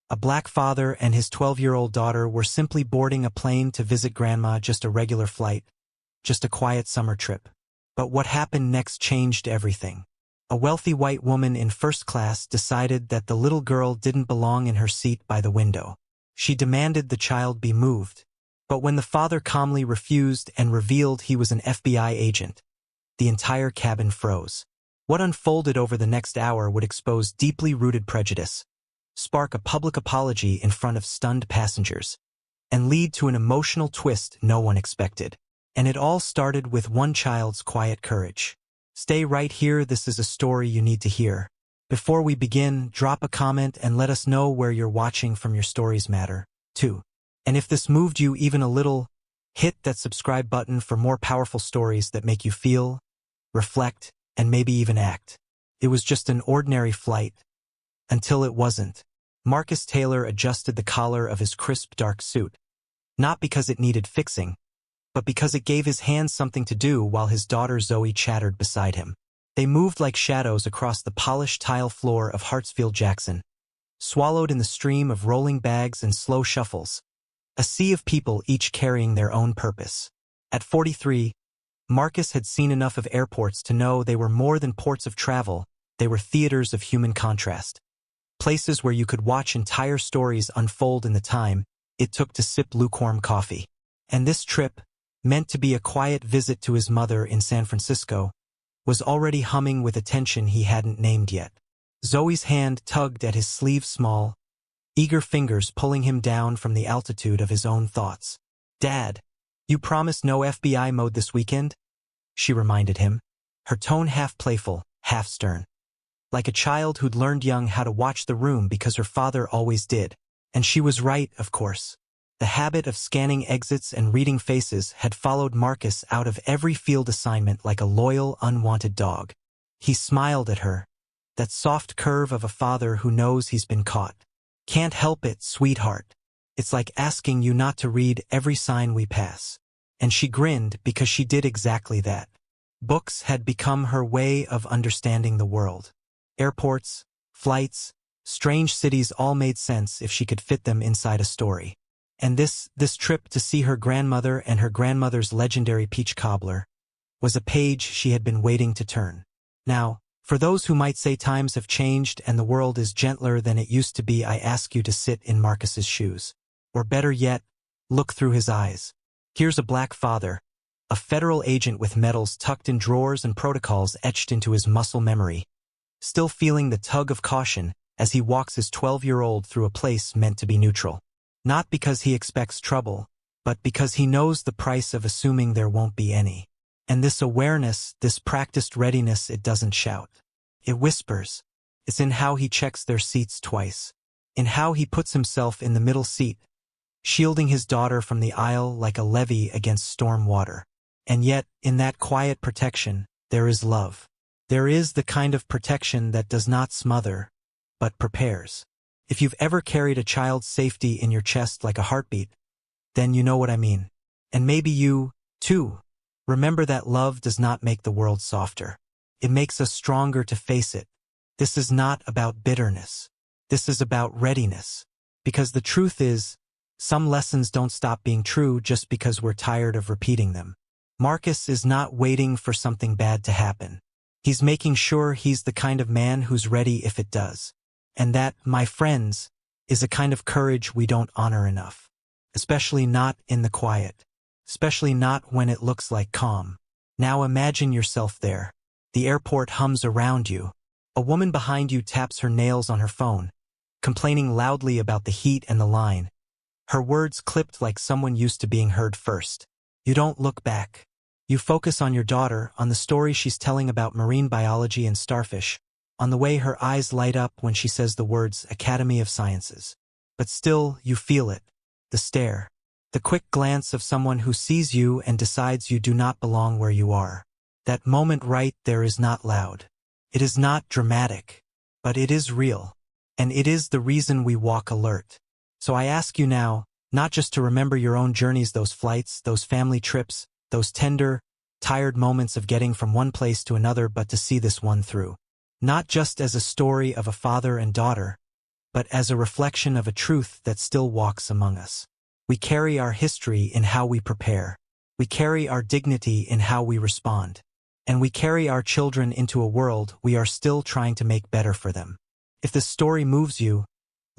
A black father and his 12-year-old daughter were simply boarding a plane to visit grandma, just a regular flight, just a quiet summer trip. But what happened next changed everything. A wealthy white woman in first class decided that the little girl didn't belong in her seat by the window. She demanded the child be moved. But when the father calmly refused and revealed he was an FBI agent, the entire cabin froze. What unfolded over the next hour would expose deeply rooted prejudice, spark a public apology in front of stunned passengers, and lead to an emotional twist no one expected. And it all started with one child's quiet courage. Stay right here, this is a story you need to hear. Before we begin, drop a comment and let us know where you're watching from. Your stories matter, too. And if this moved you even a little, hit that subscribe button for more powerful stories that make you feel, reflect, and maybe even act. It was just an ordinary flight. Until it wasn't. Marcus Taylor adjusted the collar of his crisp dark suit. Not because it needed fixing, but because it gave his hands something to do while his daughter Zoe chattered beside him. They moved like shadows across the polished tile floor of Hartsfield-Jackson, swallowed in the stream of rolling bags and slow shuffles. A sea of people each carrying their own purpose. At 43, Marcus had seen enough of airports to know they were more than ports of travel, they were theaters of human contrast. Places where you could watch entire stories unfold in the time it took to sip lukewarm coffee. And this trip, meant to be a quiet visit to his mother in San Francisco, was already humming with a tension he hadn't named yet. Zoe's hand tugged at his sleeve, small, eager fingers pulling him down from the altitude of his own thoughts. "Dad, you promised no FBI mode this weekend?" she reminded him, her tone half playful, half stern. Like a child who'd learned young how to watch the room because her father always did. And she was right, of course. The habit of scanning exits and reading faces had followed Marcus out of every field assignment like a loyal, unwanted dog. He smiled at her, that soft curve of a father who knows he's been caught. "Can't help it, sweetheart. It's like asking you not to read every sign we pass." And she grinned because she did exactly that. Books had become her way of understanding the world. Airports, flights, strange cities all made sense if she could fit them inside a story. And this trip to see her grandmother and her grandmother's legendary peach cobbler was a page she had been waiting to turn. Now, for those who might say times have changed and the world is gentler than it used to be, I ask you to sit in Marcus's shoes. Or better yet, look through his eyes. Here's a black father, a federal agent with medals tucked in drawers and protocols etched into his muscle memory, still feeling the tug of caution as he walks his 12-year-old through a place meant to be neutral. Not because he expects trouble, but because he knows the price of assuming there won't be any. And this awareness, this practiced readiness, it doesn't shout. It whispers. It's in how he checks their seats twice. In how he puts himself in the middle seat, shielding his daughter from the aisle like a levee against storm water. And yet, in that quiet protection, there is love. There is the kind of protection that does not smother, but prepares. If you've ever carried a child's safety in your chest like a heartbeat, then you know what I mean. And maybe you, too, remember that love does not make the world softer. It makes us stronger to face it. This is not about bitterness. This is about readiness. Because the truth is, some lessons don't stop being true just because we're tired of repeating them. Marcus is not waiting for something bad to happen. He's making sure he's the kind of man who's ready if it does. And that, my friends, is a kind of courage we don't honor enough. Especially not in the quiet. Especially not when it looks like calm. Now imagine yourself there. The airport hums around you. A woman behind you taps her nails on her phone, complaining loudly about the heat and the line. Her words clipped like someone used to being heard first. You don't look back. You focus on your daughter, on the story she's telling about marine biology and starfish, on the way her eyes light up when she says the words Academy of Sciences. But still, you feel it. The stare. The quick glance of someone who sees you and decides you do not belong where you are. That moment right there is not loud. It is not dramatic. But it is real. And it is the reason we walk alert. So I ask you now, not just to remember your own journeys, those flights, those family trips, those tender, tired moments of getting from one place to another, but to see this one through. Not just as a story of a father and daughter, but as a reflection of a truth that still walks among us. We carry our history in how we prepare. We carry our dignity in how we respond. And we carry our children into a world we are still trying to make better for them. If this story moves you,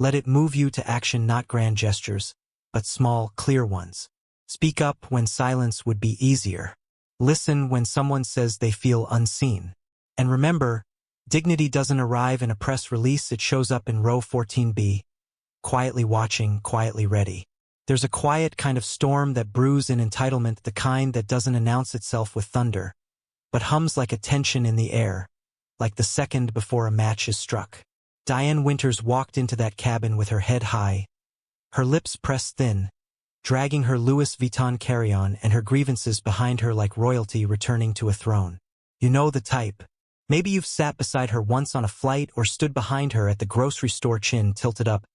let it move you to action, not grand gestures, but small, clear ones. Speak up when silence would be easier. Listen when someone says they feel unseen. And remember, dignity doesn't arrive in a press release, it shows up in row 14B, quietly watching, quietly ready. There's a quiet kind of storm that brews in entitlement, the kind that doesn't announce itself with thunder, but hums like a tension in the air, like the second before a match is struck. Diane Winters walked into that cabin with her head high, her lips pressed thin, dragging her Louis Vuitton carry-on and her grievances behind her like royalty returning to a throne. You know the type. Maybe you've sat beside her once on a flight or stood behind her at the grocery store, chin tilted up,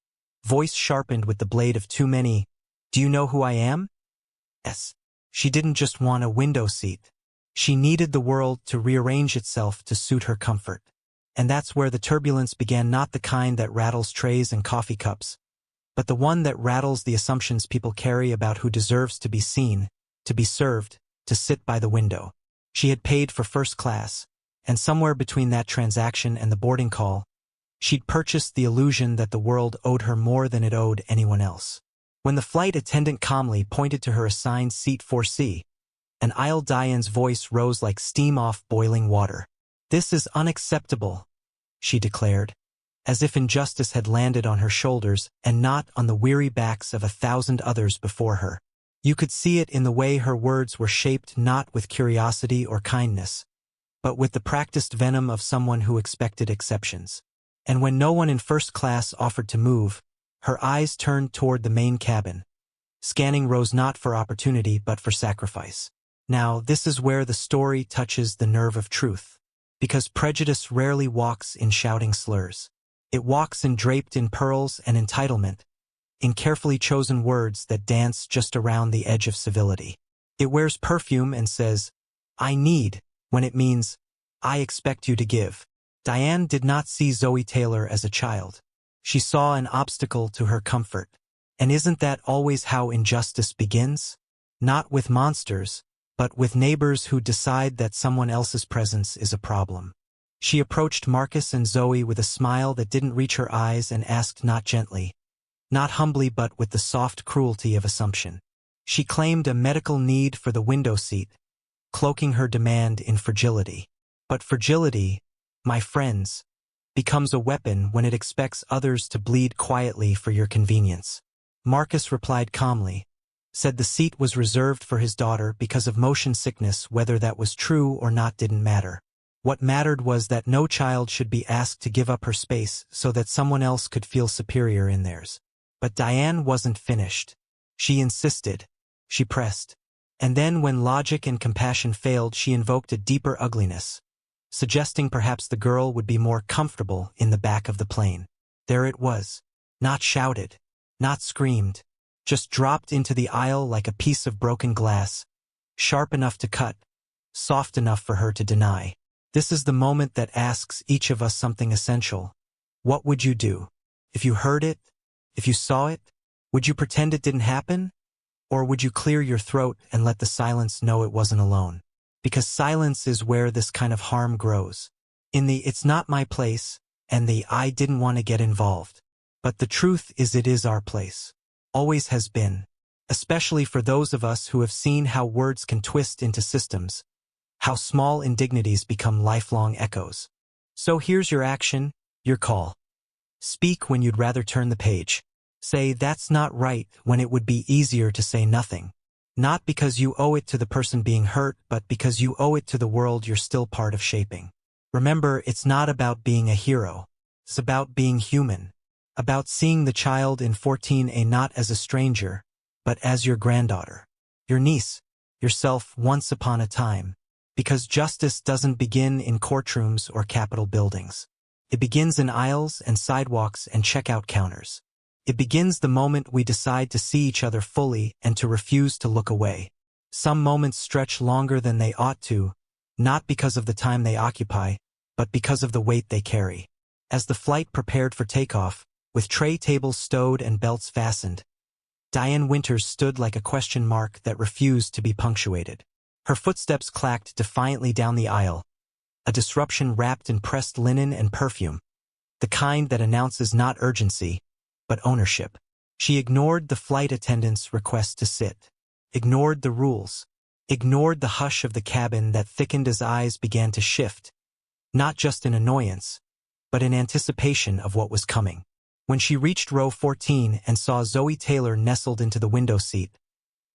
voice sharpened with the blade of too many. Do you know who I am? Yes. She didn't just want a window seat. She needed the world to rearrange itself to suit her comfort. And that's where the turbulence began, not the kind that rattles trays and coffee cups, but the one that rattles the assumptions people carry about who deserves to be seen, to be served, to sit by the window. She had paid for first class, and somewhere between that transaction and the boarding call, she'd purchased the illusion that the world owed her more than it owed anyone else. When the flight attendant calmly pointed to her assigned seat 4C, an aisle, Diane's voice rose like steam off boiling water. "This is unacceptable," she declared, as if injustice had landed on her shoulders and not on the weary backs of 1,000 others before her. You could see it in the way her words were shaped, not with curiosity or kindness, but with the practiced venom of someone who expected exceptions. And when no one in first class offered to move, her eyes turned toward the main cabin, scanning rows not for opportunity but for sacrifice. Now, this is where the story touches the nerve of truth, because prejudice rarely walks in shouting slurs. It walks in draped in pearls and entitlement, in carefully chosen words that dance just around the edge of civility. It wears perfume and says, "I need," when it means, "I expect you to give." Diane did not see Zoe Taylor as a child. She saw an obstacle to her comfort. And isn't that always how injustice begins? Not with monsters, but with neighbors who decide that someone else's presence is a problem. She approached Marcus and Zoe with a smile that didn't reach her eyes and asked, not gently, not humbly, but with the soft cruelty of assumption. She claimed a medical need for the window seat, cloaking her demand in fragility. But fragility, my friends, becomes a weapon when it expects others to bleed quietly for your convenience. Marcus replied calmly, said the seat was reserved for his daughter because of motion sickness. Whether that was true or not didn't matter. What mattered was that no child should be asked to give up her space so that someone else could feel superior in theirs. But Diane wasn't finished. She insisted. She pressed. And then when logic and compassion failed, she invoked a deeper ugliness, suggesting perhaps the girl would be more comfortable in the back of the plane. There it was. Not shouted. Not screamed. Just dropped into the aisle like a piece of broken glass, sharp enough to cut, soft enough for her to deny. This is the moment that asks each of us something essential. What would you do? If you heard it? If you saw it? Would you pretend it didn't happen? Or would you clear your throat and let the silence know it wasn't alone? Because silence is where this kind of harm grows. In the "it's not my place" and the "I didn't want to get involved." But the truth is, it is our place. Always has been. Especially for those of us who have seen how words can twist into systems, how small indignities become lifelong echoes. So here's your action, your call. Speak when you'd rather turn the page. Say "that's not right" when it would be easier to say nothing. Not because you owe it to the person being hurt, but because you owe it to the world you're still part of shaping. Remember, it's not about being a hero. It's about being human. About seeing the child in 14A not as a stranger, but as your granddaughter, your niece, yourself once upon a time. Because justice doesn't begin in courtrooms or Capitol buildings. It begins in aisles and sidewalks and checkout counters. It begins the moment we decide to see each other fully and to refuse to look away. Some moments stretch longer than they ought to, not because of the time they occupy, but because of the weight they carry. As the flight prepared for takeoff, with tray tables stowed and belts fastened. Diane Winters stood like a question mark that refused to be punctuated. Her footsteps clacked defiantly down the aisle, a disruption wrapped in pressed linen and perfume, the kind that announces not urgency, but ownership. She ignored the flight attendant's request to sit, ignored the rules, ignored the hush of the cabin that thickened as eyes began to shift, not just in annoyance, but in anticipation of what was coming. When she reached row 14 and saw Zoe Taylor nestled into the window seat,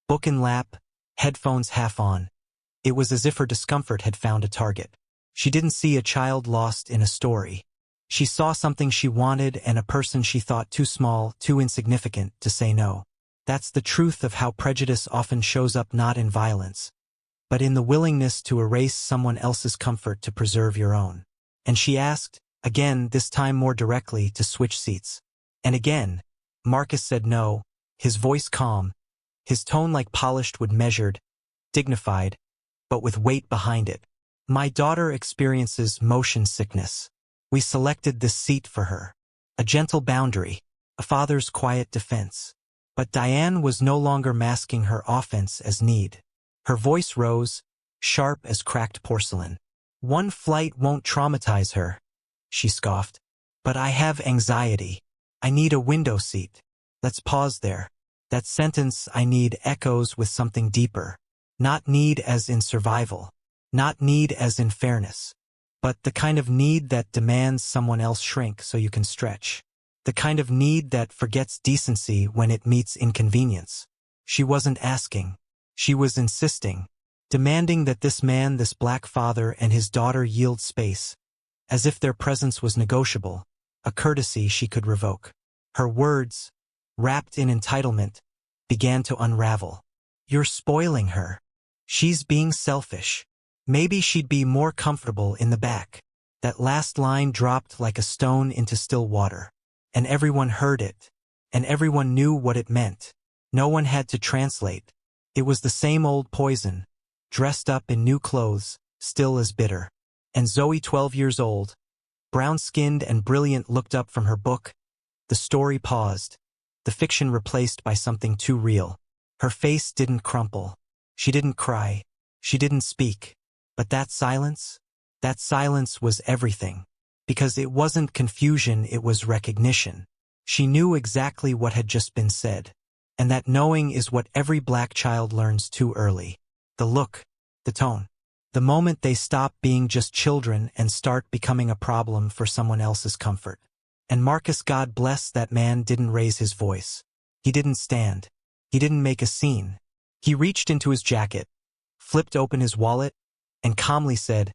book in lap, headphones half on, it was as if her discomfort had found a target. She didn't see a child lost in a story. She saw something she wanted and a person she thought too small, too insignificant to say no. That's the truth of how prejudice often shows up, not in violence, but in the willingness to erase someone else's comfort to preserve your own. And she asked, again, this time more directly, to switch seats. And again, Marcus said no, his voice calm, his tone like polished wood, measured, dignified, but with weight behind it. My daughter experiences motion sickness. We selected this seat for her. A gentle boundary, a father's quiet defense. But Diane was no longer masking her offense as need. Her voice rose, sharp as cracked porcelain. One flight won't traumatize her, she scoffed. But I have anxiety. I need a window seat. Let's pause there. That sentence, I need, echoes with something deeper. Not need as in survival. Not need as in fairness. But the kind of need that demands someone else shrink so you can stretch. The kind of need that forgets decency when it meets inconvenience. She wasn't asking. She was insisting. Demanding that this man, this black father, and his daughter yield space, as if their presence was negotiable, a courtesy she could revoke. Her words, wrapped in entitlement, began to unravel. You're spoiling her. She's being selfish. Maybe she'd be more comfortable in the back. That last line dropped like a stone into still water. And everyone heard it. And everyone knew what it meant. No one had to translate. It was the same old poison, dressed up in new clothes, still as bitter. And Zoe, 12 years old, brown-skinned and brilliant, looked up from her book. The story paused, the fiction replaced by something too real. Her face didn't crumple. She didn't cry. She didn't speak. But that silence was everything. Because it wasn't confusion, it was recognition. She knew exactly what had just been said. And that knowing is what every black child learns too early. The look, the tone. The moment they stop being just children and start becoming a problem for someone else's comfort. And Marcus, God bless that man, didn't raise his voice. He didn't stand. He didn't make a scene. He reached into his jacket, flipped open his wallet, and calmly said,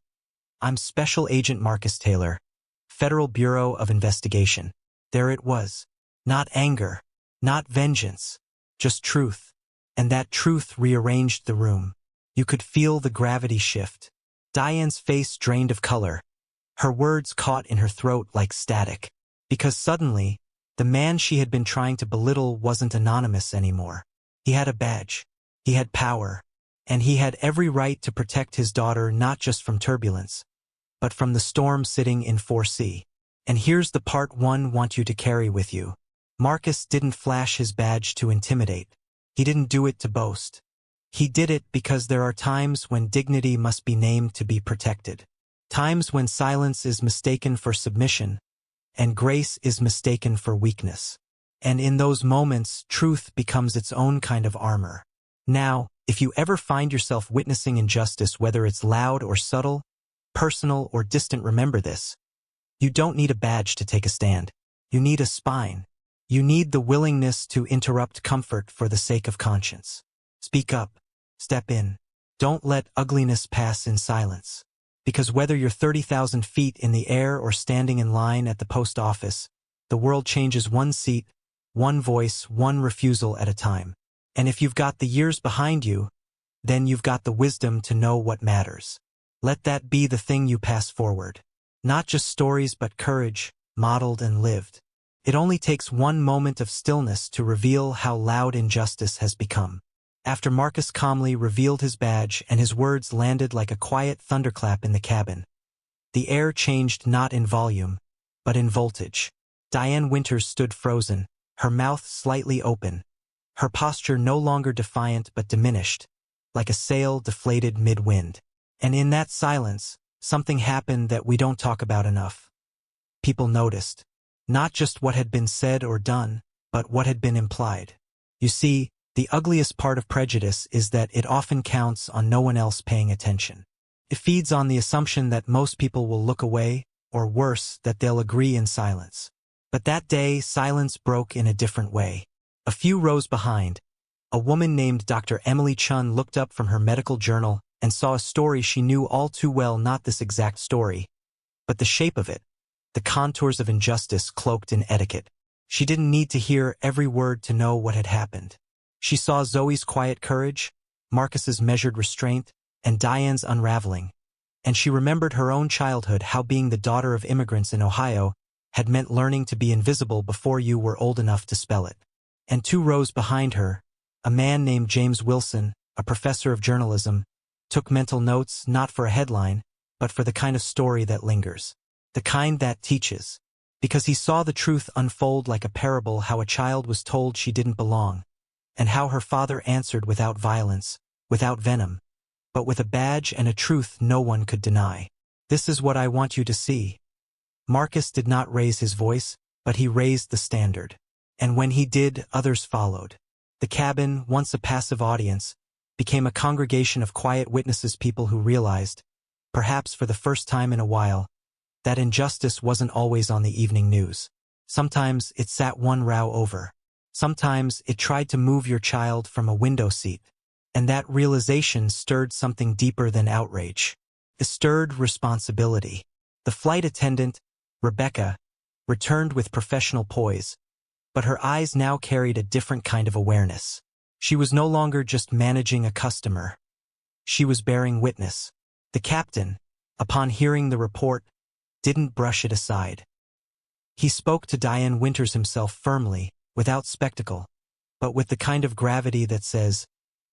I'm Special Agent Marcus Taylor, Federal Bureau of Investigation. There it was. Not anger, not vengeance, just truth. And that truth rearranged the room. You could feel the gravity shift. Diane's face drained of color. Her words caught in her throat like static. Because suddenly, the man she had been trying to belittle wasn't anonymous anymore. He had a badge. He had power. And he had every right to protect his daughter, not just from turbulence, but from the storm sitting in 4C. And here's the part one want you to carry with you. Marcus didn't flash his badge to intimidate. He didn't do it to boast. He did it because there are times when dignity must be named to be protected. Times when silence is mistaken for submission, and grace is mistaken for weakness. And in those moments, truth becomes its own kind of armor. Now, if you ever find yourself witnessing injustice, whether it's loud or subtle, personal or distant, remember this. You don't need a badge to take a stand. You need a spine. You need the willingness to interrupt comfort for the sake of conscience. Speak up. Step in. Don't let ugliness pass in silence. Because whether you're 30,000 feet in the air or standing in line at the post office, the world changes one seat, one voice, one refusal at a time. And if you've got the years behind you, then you've got the wisdom to know what matters. Let that be the thing you pass forward. Not just stories, but courage, modeled and lived. It only takes one moment of stillness to reveal how loud injustice has become. After Marcus calmly revealed his badge and his words landed like a quiet thunderclap in the cabin, the air changed, not in volume, but in voltage. Diane Winters stood frozen, her mouth slightly open, her posture no longer defiant but diminished, like a sail deflated mid-wind. And in that silence, something happened that we don't talk about enough. People noticed. Not just what had been said or done, but what had been implied. You see, the ugliest part of prejudice is that it often counts on no one else paying attention. It feeds on the assumption that most people will look away, or worse, that they'll agree in silence. But that day, silence broke in a different way. A few rows behind, a woman named Dr. Emily Chun looked up from her medical journal and saw a story she knew all too well, not this exact story, but the shape of it, the contours of injustice cloaked in etiquette. She didn't need to hear every word to know what had happened. She saw Zoe's quiet courage, Marcus's measured restraint, and Diane's unraveling. And she remembered her own childhood, how being the daughter of immigrants in Ohio had meant learning to be invisible before you were old enough to spell it. And 2 rows behind her, a man named James Wilson, a professor of journalism, took mental notes not for a headline, but for the kind of story that lingers. The kind that teaches. Because he saw the truth unfold like a parable, how a child was told she didn't belong, and how her father answered without violence, without venom, but with a badge and a truth no one could deny. This is what I want you to see. Marcus did not raise his voice, but he raised the standard. And when he did, others followed. The cabin, once a passive audience, became a congregation of quiet witnesses, people who realized, perhaps for the first time in a while, that injustice wasn't always on the evening news. Sometimes it sat one row over. Sometimes it tried to move your child from a window seat. And that realization stirred something deeper than outrage. It stirred responsibility. The flight attendant, Rebecca, returned with professional poise, but her eyes now carried a different kind of awareness. She was no longer just managing a customer. She was bearing witness. The captain, upon hearing the report, didn't brush it aside. He spoke to Diane Winters himself firmly, without spectacle, but with the kind of gravity that says,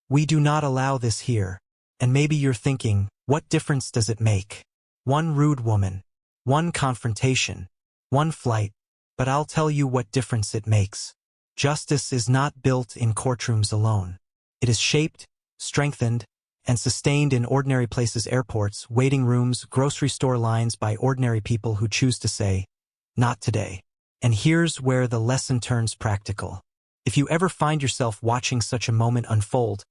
"We do not allow this here." And maybe you're thinking, what difference does it make? One rude woman, one confrontation, one flight, but I'll tell you what difference it makes. Justice is not built in courtrooms alone. It is shaped, strengthened, and sustained in ordinary places, airports, waiting rooms, grocery store lines, by ordinary people who choose to say, "Not today." And here's where the lesson turns practical. If you ever find yourself watching such a moment unfold,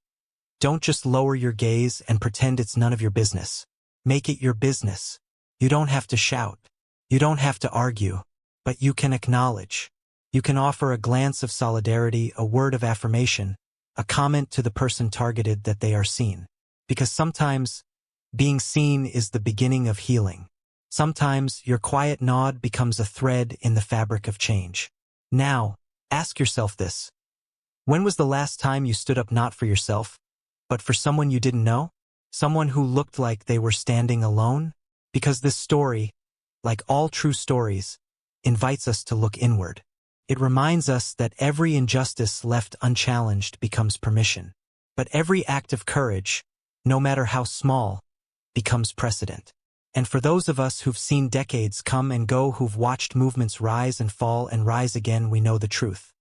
don't just lower your gaze and pretend it's none of your business. Make it your business. You don't have to shout. You don't have to argue. But you can acknowledge. You can offer a glance of solidarity, a word of affirmation, a comment to the person targeted that they are seen. Because sometimes, being seen is the beginning of healing. Sometimes your quiet nod becomes a thread in the fabric of change. Now, ask yourself this. When was the last time you stood up not for yourself, but for someone you didn't know? Someone who looked like they were standing alone? Because this story, like all true stories, invites us to look inward. It reminds us that every injustice left unchallenged becomes permission. But every act of courage, no matter how small, becomes precedent. And for those of us who've seen decades come and go, who've watched movements rise and fall and rise again, we know the truth.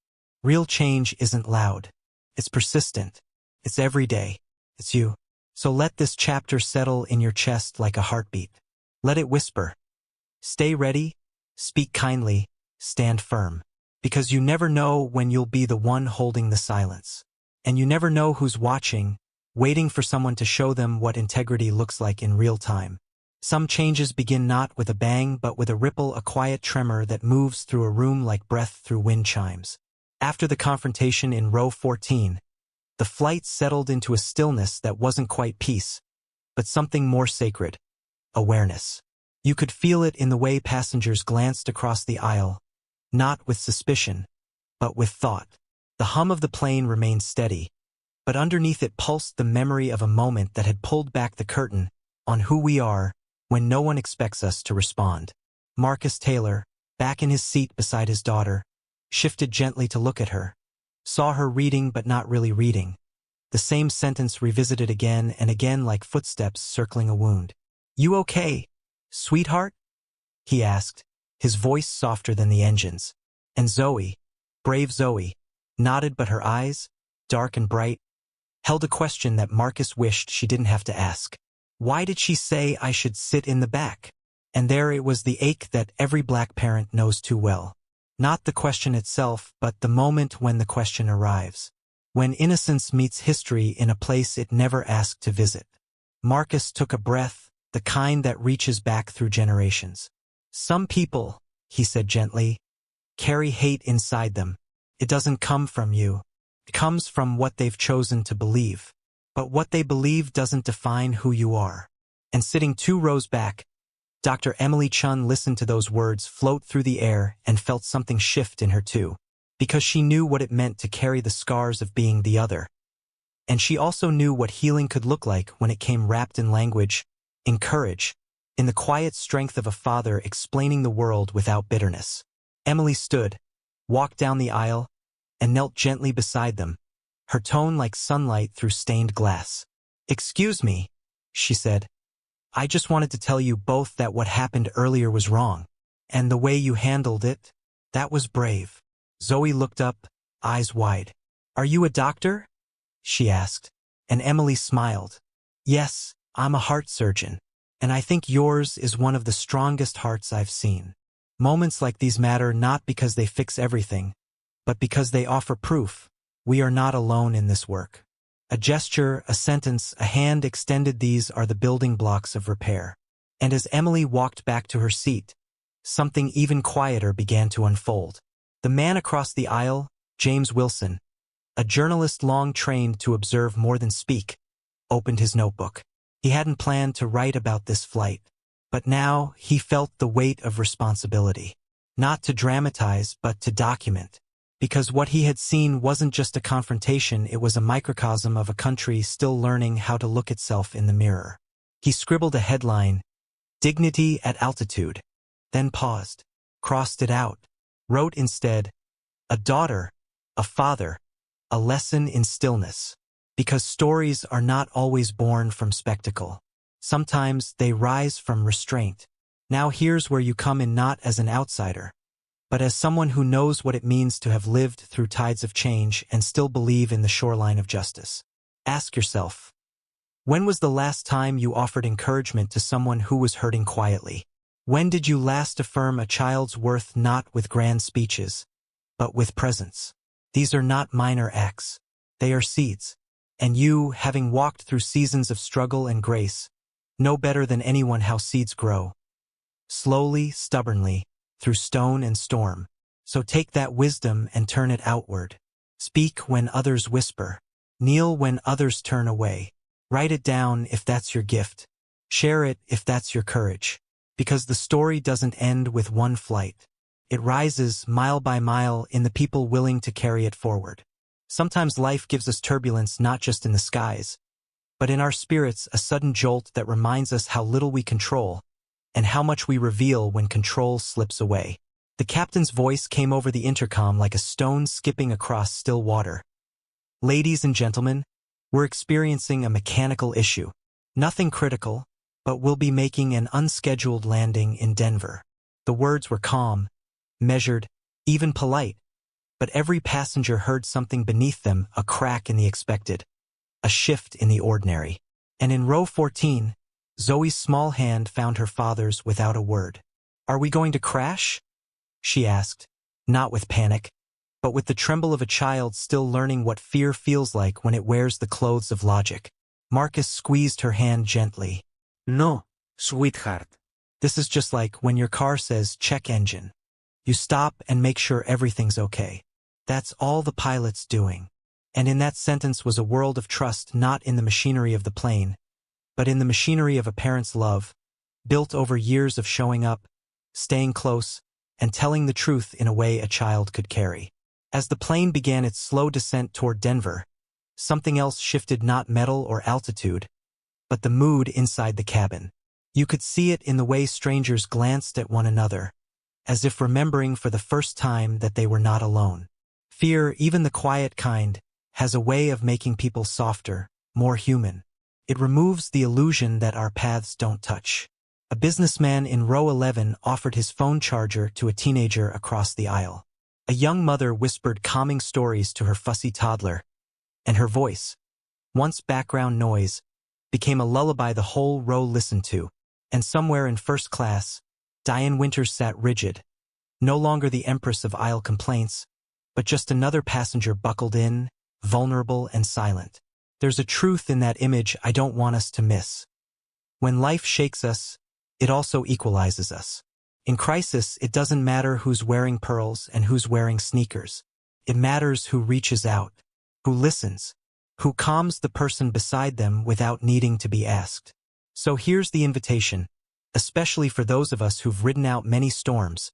Real change isn't loud. It's persistent. It's every day. It's you. So let this chapter settle in your chest like a heartbeat. Let it whisper. Stay ready, speak kindly, stand firm. Because you never know when you'll be the one holding the silence. And you never know who's watching, waiting for someone to show them what integrity looks like in real time. Some changes begin not with a bang but with a ripple, a quiet tremor that moves through a room like breath through wind chimes. After the confrontation in row 14, the flight settled into a stillness that wasn't quite peace, but something more sacred, awareness. You could feel it in the way passengers glanced across the aisle, not with suspicion, but with thought. The hum of the plane remained steady, but underneath it pulsed the memory of a moment that had pulled back the curtain on who we are when no one expects us to respond. Marcus Taylor, back in his seat beside his daughter, shifted gently to look at her, saw her reading but not really reading. The same sentence revisited again and again like footsteps circling a wound. "You okay, sweetheart?" he asked, his voice softer than the engine's. And Zoe, brave Zoe, nodded, but her eyes, dark and bright, held a question that Marcus wished she didn't have to ask. Why did she say I should sit in the back? And there it was, the ache that every black parent knows too well. Not the question itself, but the moment when the question arrives. When innocence meets history in a place it never asked to visit. Marcus took a breath, the kind that reaches back through generations. Some people, he said gently, carry hate inside them. It doesn't come from you. It comes from what they've chosen to believe. But what they believe doesn't define who you are. And sitting 2 rows back, Dr. Emily Chun listened to those words float through the air and felt something shift in her too, because she knew what it meant to carry the scars of being the other. And she also knew what healing could look like when it came wrapped in language, in courage, in the quiet strength of a father explaining the world without bitterness. Emily stood, walked down the aisle, and knelt gently beside them, her tone like sunlight through stained glass. "Excuse me," she said. "I just wanted to tell you both that what happened earlier was wrong. And the way you handled it, that was brave." Zoe looked up, eyes wide. "Are you a doctor?" she asked. And Emily smiled. "Yes, I'm a heart surgeon. And I think yours is one of the strongest hearts I've seen." Moments like these matter not because they fix everything, but because they offer proof. We are not alone in this work. A gesture, a sentence, a hand extended, these are the building blocks of repair. And as Emily walked back to her seat, something even quieter began to unfold. The man across the aisle, James Wilson, a journalist long trained to observe more than speak, opened his notebook. He hadn't planned to write about this flight, but now he felt the weight of responsibility. Not to dramatize, but to document. Because what he had seen wasn't just a confrontation, it was a microcosm of a country still learning how to look itself in the mirror. He scribbled a headline, "Dignity at Altitude," then paused, crossed it out, wrote instead, "A daughter, a father, a lesson in stillness." Because stories are not always born from spectacle. Sometimes they rise from restraint. Now here's where you come in, not as an outsider, but as someone who knows what it means to have lived through tides of change and still believe in the shoreline of justice. Ask yourself, when was the last time you offered encouragement to someone who was hurting quietly? When did you last affirm a child's worth, not with grand speeches, but with presence? These are not minor acts. They are seeds. And you, having walked through seasons of struggle and grace, know better than anyone how seeds grow. Slowly, stubbornly, through stone and storm. So take that wisdom and turn it outward. Speak when others whisper. Kneel when others turn away. Write it down if that's your gift. Share it if that's your courage. Because the story doesn't end with one flight. It rises mile by mile in the people willing to carry it forward. Sometimes life gives us turbulence not just in the skies, but in our spirits, a sudden jolt that reminds us how little we control, and how much we reveal when control slips away. The captain's voice came over the intercom like a stone skipping across still water. "Ladies and gentlemen, we're experiencing a mechanical issue. Nothing critical, but we'll be making an unscheduled landing in Denver." The words were calm, measured, even polite, but every passenger heard something beneath them, a crack in the expected, a shift in the ordinary. And in row 14, Zoe's small hand found her father's without a word. "Are we going to crash?" she asked, not with panic, but with the tremble of a child still learning what fear feels like when it wears the clothes of logic. Marcus squeezed her hand gently. "No, sweetheart." This is just like when your car says, "Check engine." You stop and make sure everything's okay. That's all the pilot's doing. And in that sentence was a world of trust, not in the machinery of the plane, but in the machinery of a parent's love, built over years of showing up, staying close, and telling the truth in a way a child could carry. As the plane began its slow descent toward Denver, something else shifted, not metal or altitude, but the mood inside the cabin. You could see it in the way strangers glanced at one another, as if remembering for the first time that they were not alone. Fear, even the quiet kind, has a way of making people softer, more human. It removes the illusion that our paths don't touch. A businessman in row 11 offered his phone charger to a teenager across the aisle. A young mother whispered calming stories to her fussy toddler, and her voice, once background noise, became a lullaby the whole row listened to. And somewhere in first class, Diane Winters sat rigid, no longer the empress of aisle complaints, but just another passenger buckled in, vulnerable and silent. There's a truth in that image I don't want us to miss. When life shakes us, it also equalizes us. In crisis, it doesn't matter who's wearing pearls and who's wearing sneakers. It matters who reaches out, who listens, who calms the person beside them without needing to be asked. So here's the invitation, especially for those of us who've ridden out many storms,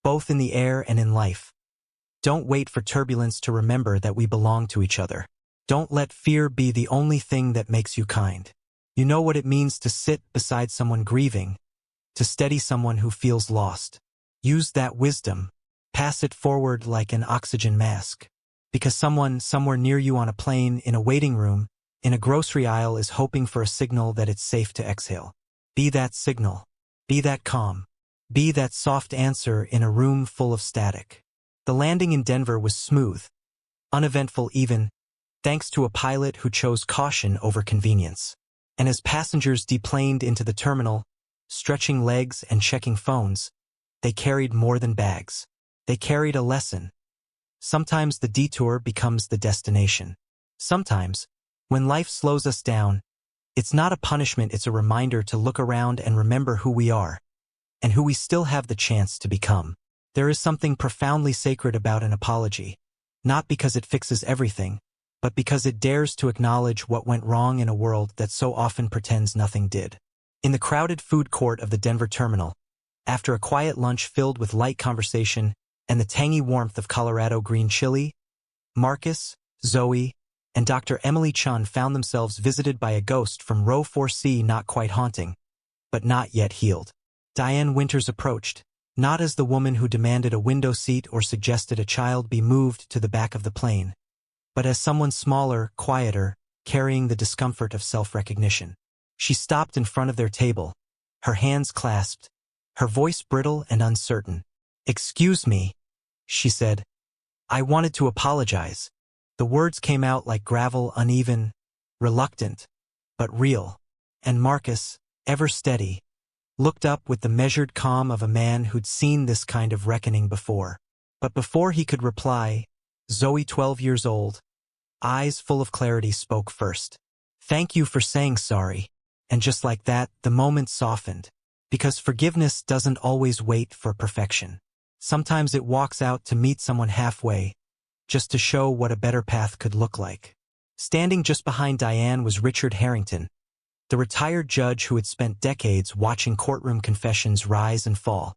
both in the air and in life. Don't wait for turbulence to remember that we belong to each other. Don't let fear be the only thing that makes you kind. You know what it means to sit beside someone grieving, to steady someone who feels lost. Use that wisdom. Pass it forward like an oxygen mask. Because someone somewhere near you on a plane, in a waiting room, in a grocery aisle is hoping for a signal that it's safe to exhale. Be that signal. Be that calm. Be that soft answer in a room full of static. The landing in Denver was smooth, uneventful even, thanks to a pilot who chose caution over convenience. And as passengers deplaned into the terminal, stretching legs and checking phones, they carried more than bags. They carried a lesson. Sometimes the detour becomes the destination. Sometimes, when life slows us down, it's not a punishment, it's a reminder to look around and remember who we are, and who we still have the chance to become. There is something profoundly sacred about an apology, not because it fixes everything, but because it dares to acknowledge what went wrong in a world that so often pretends nothing did. In the crowded food court of the Denver terminal, after a quiet lunch filled with light conversation and the tangy warmth of Colorado green chili, Marcus, Zoe, and Dr. Emily Chun found themselves visited by a ghost from row 4C, not quite haunting, but not yet healed. Diane Winters approached, not as the woman who demanded a window seat or suggested a child be moved to the back of the plane, but as someone smaller, quieter, carrying the discomfort of self-recognition. She stopped in front of their table, her hands clasped, her voice brittle and uncertain. "Excuse me," she said. "I wanted to apologize." The words came out like gravel, uneven, reluctant, but real. And Marcus, ever steady, looked up with the measured calm of a man who'd seen this kind of reckoning before. But before he could reply, Zoe, 12 years old, eyes full of clarity, spoke first. "Thank you for saying sorry." And just like that, the moment softened. Because forgiveness doesn't always wait for perfection. Sometimes it walks out to meet someone halfway, just to show what a better path could look like. Standing just behind Diane was Richard Harrington, the retired judge who had spent decades watching courtroom confessions rise and fall.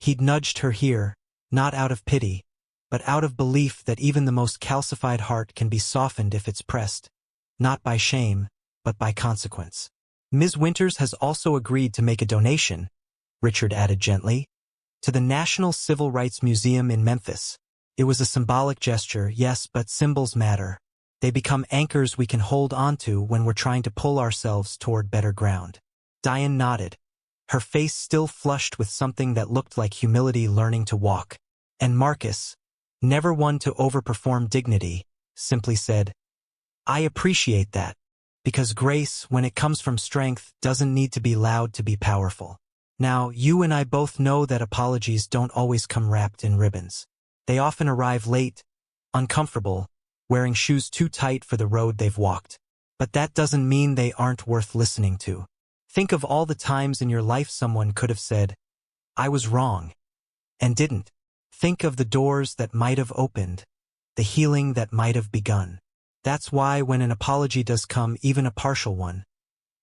He'd nudged her here, not out of pity, but out of belief that even the most calcified heart can be softened if it's pressed, not by shame, but by consequence. "Ms. Winters has also agreed to make a donation," Richard added gently, "to the National Civil Rights Museum in Memphis." It was a symbolic gesture, yes, but symbols matter. They become anchors we can hold onto when we're trying to pull ourselves toward better ground. Diane nodded, her face still flushed with something that looked like humility learning to walk. And Marcus, never one to overperform dignity, simply said, "I appreciate that, because grace, when it comes from strength, doesn't need to be loud to be powerful." Now, you and I both know that apologies don't always come wrapped in ribbons. They often arrive late, uncomfortable, wearing shoes too tight for the road they've walked. But that doesn't mean they aren't worth listening to. Think of all the times in your life someone could have said, "I was wrong," and didn't. Think of the doors that might have opened, the healing that might have begun. That's why when an apology does come, even a partial one,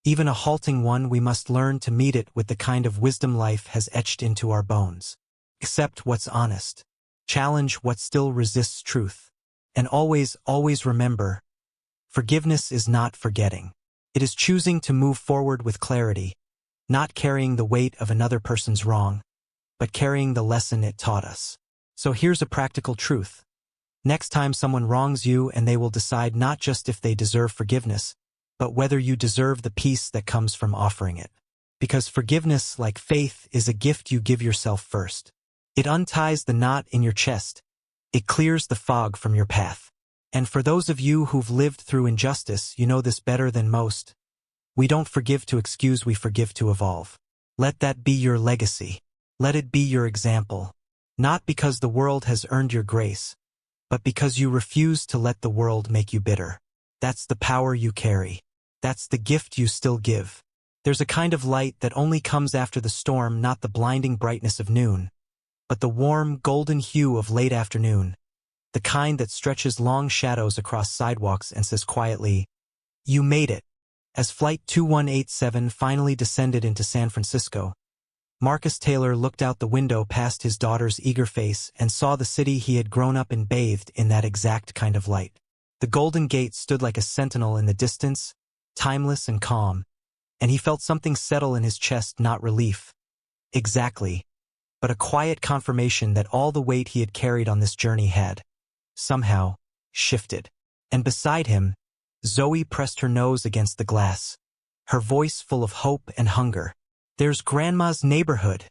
even a halting one, we must learn to meet it with the kind of wisdom life has etched into our bones. Accept what's honest. Challenge what still resists truth. And always, always remember, forgiveness is not forgetting. It is choosing to move forward with clarity, not carrying the weight of another person's wrong, but carrying the lesson it taught us. So here's a practical truth. Next time someone wrongs you, and they will decide not just if they deserve forgiveness, but whether you deserve the peace that comes from offering it. Because forgiveness, like faith, is a gift you give yourself first. It unties the knot in your chest, It clears the fog from your path. And for those of you who've lived through injustice, you know this better than most. We don't forgive to excuse, we forgive to evolve. Let that be your legacy. Let it be your example. Not because the world has earned your grace, but because you refuse to let the world make you bitter. That's the power you carry. That's the gift you still give. There's a kind of light that only comes after the storm, not the blinding brightness of noon, but the warm, golden hue of late afternoon, the kind that stretches long shadows across sidewalks and says quietly, "You made it." As Flight 2187 finally descended into San Francisco, Marcus Taylor looked out the window past his daughter's eager face and saw the city he had grown up in bathed in that exact kind of light. The Golden Gate stood like a sentinel in the distance, timeless and calm, and he felt something settle in his chest, not relief. Exactly. But a quiet confirmation that all the weight he had carried on this journey had, somehow, shifted. And beside him, Zoe pressed her nose against the glass, her voice full of hope and hunger. "There's Grandma's neighborhood,"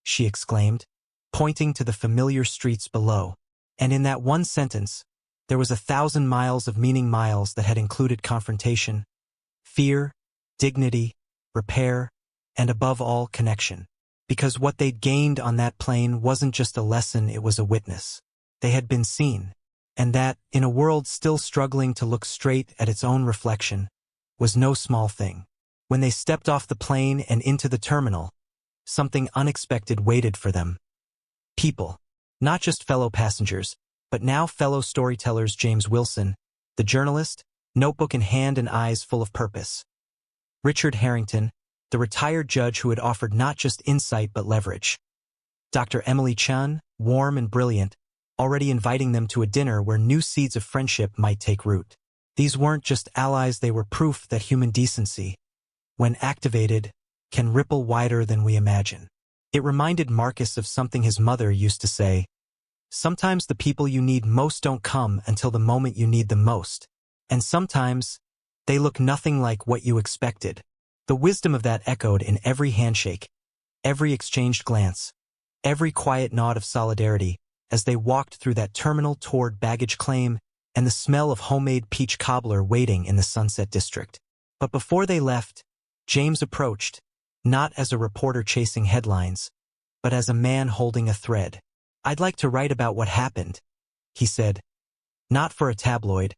she exclaimed, pointing to the familiar streets below. And in that one sentence, there was 1,000 miles of meaning, miles that had included confrontation, fear, dignity, repair, and above all, connection. Because what they'd gained on that plane wasn't just a lesson, it was a witness. They had been seen. And that, in a world still struggling to look straight at its own reflection, was no small thing. When they stepped off the plane and into the terminal, something unexpected waited for them. People. Not just fellow passengers, but now fellow storytellers. James Wilson, the journalist, notebook in hand and eyes full of purpose. Richard Harrington, the retired judge who had offered not just insight but leverage. Dr. Emily Chun, warm and brilliant, already inviting them to a dinner where new seeds of friendship might take root. These weren't just allies, they were proof that human decency, when activated, can ripple wider than we imagine. It reminded Marcus of something his mother used to say: "Sometimes the people you need most don't come until the moment you need them most. And sometimes, they look nothing like what you expected." The wisdom of that echoed in every handshake, every exchanged glance, every quiet nod of solidarity, as they walked through that terminal toward baggage claim and the smell of homemade peach cobbler waiting in the Sunset District. But before they left, James approached, not as a reporter chasing headlines, but as a man holding a thread. "I'd like to write about what happened," he said. "Not for a tabloid,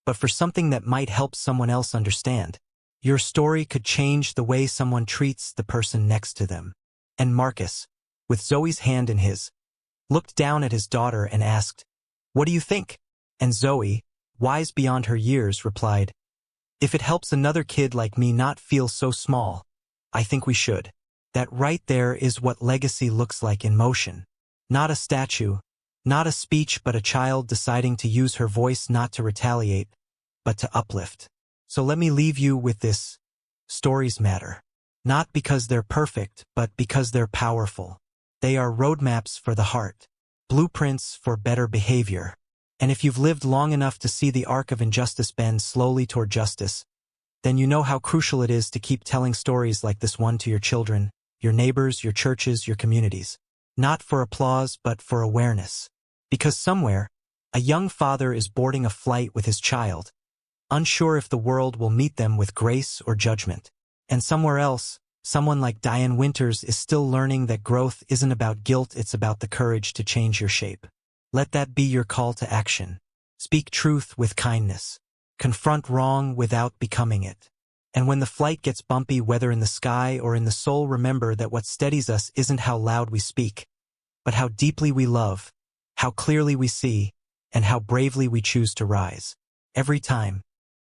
but for something that might help someone else understand. Your story could change the way someone treats the person next to them." And Marcus, with Zoe's hand in his, looked down at his daughter and asked, "What do you think?" And Zoe, wise beyond her years, replied, "If it helps another kid like me not feel so small, I think we should." That right there is what legacy looks like in motion. Not a statue, not a speech, but a child deciding to use her voice not to retaliate, but to uplift. So let me leave you with this: stories matter. Not because they're perfect, but because they're powerful. They are roadmaps for the heart, blueprints for better behavior. And if you've lived long enough to see the arc of injustice bend slowly toward justice, then you know how crucial it is to keep telling stories like this one to your children, your neighbors, your churches, your communities. Not for applause, but for awareness. Because somewhere, a young father is boarding a flight with his child, unsure if the world will meet them with grace or judgment. And somewhere else, someone like Diane Winters is still learning that growth isn't about guilt, it's about the courage to change your shape. Let that be your call to action. Speak truth with kindness. Confront wrong without becoming it. And when the flight gets bumpy, whether in the sky or in the soul, remember that what steadies us isn't how loud we speak, but how deeply we love, how clearly we see, and how bravely we choose to rise. Every time.